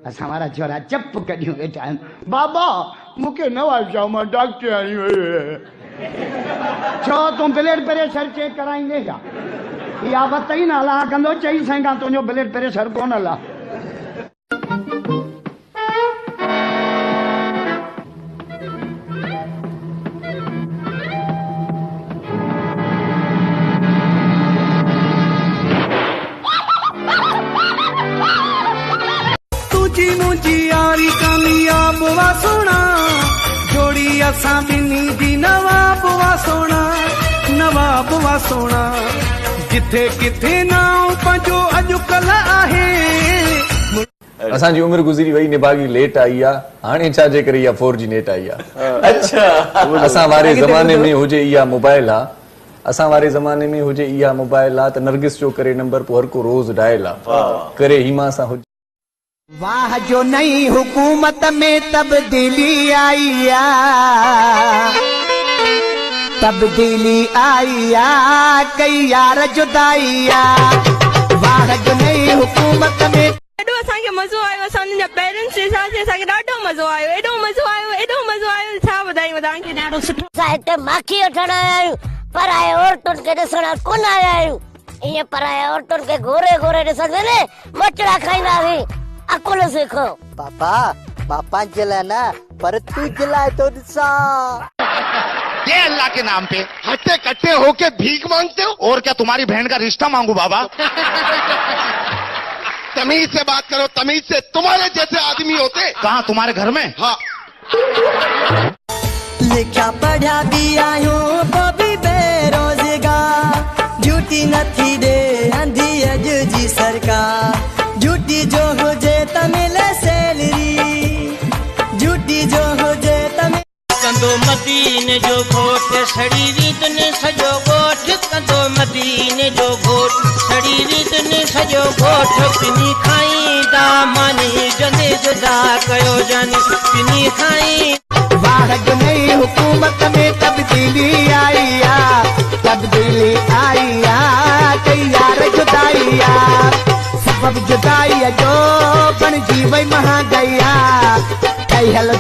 असां वारा छोरा चप कढियूं वेठा आहिनि बाबा मूंखे न वाचाओ मां डॉक्टर आहियूं छो तूं ब्लड प्रेशर चेक कराईंदे छा इहा बत ई न हला कंदो चई सघां तुंहिंजो ब्लड प्रेशर कोन हला मुझी यारी कामयाब वा सोना जोड़ी असां बिनी दी नवाब वा सोना जिथे किथे नाउ पंजो अॼुकल आहे असांजी उम्र गुज़री वई निभागी लेट आई आ हाणे छा जे करे इहा 4G नेट आई आ अच्छा असां वारे ज़माने में हुजे इहा मोबाइल आ असां वारे ज़माने में हुजे इहा मोबाइल आ त नरगिस जो करे नंबर पोइ हर को रोज़ डायल आ करे हिमा सां हुजे वाह जो नई हुकूमत में तब्दीली आई कई यार जुदाई वाह जो नई हुकूमत में एडो असांखे मज़ो आयो असांजा पेरेंट्स जे साथ असांखे ॾाढो मज़ो आयो एडो मज़ो आयो छा ॿुधायूं तव्हांखे ॾाढो सुठो असां हिते माखी वठण आया आहियूं पराए औरतुनि खे ॾिसण कोन आया आहियूं ईअं पराए औरतुनि खे गोरे गोरे ॾिसंदे ने मचड़ा खाईंदासीं अकुल सीखो पापा जलाना पर तू जलाए तो दिसा ये अल्लाह के नाम पे हट्टे कट्टे होके भीख मांगते हो और क्या तुम्हारी बहन का रिश्ता मांगू बाबा तमीज से बात करो तमीज से तुम्हारे जैसे आदमी होते कहाँ तुम्हारे घर में हाँ लिखा पढ़ा भी आयो बॉबी बेरोजगार झूठी नथी दे अंधी अज जी सरकार झूठी जो हुजे तमिले सैलरी झूठी जो हुजे तमिल कंदो मदीने जो घोट सड़ी रीत ने सजो गोठ कंदो मदीने जो घोट सड़ी रीत ने सजो गोठ पिनी खाईंदा मानी जने जुदा कयो जानी पिनी खाई वाह जो नई हुकूमत में तब्दीली आई कई यार जुदाई सबब जुदाई जो बणजी वई महांगाई कई हल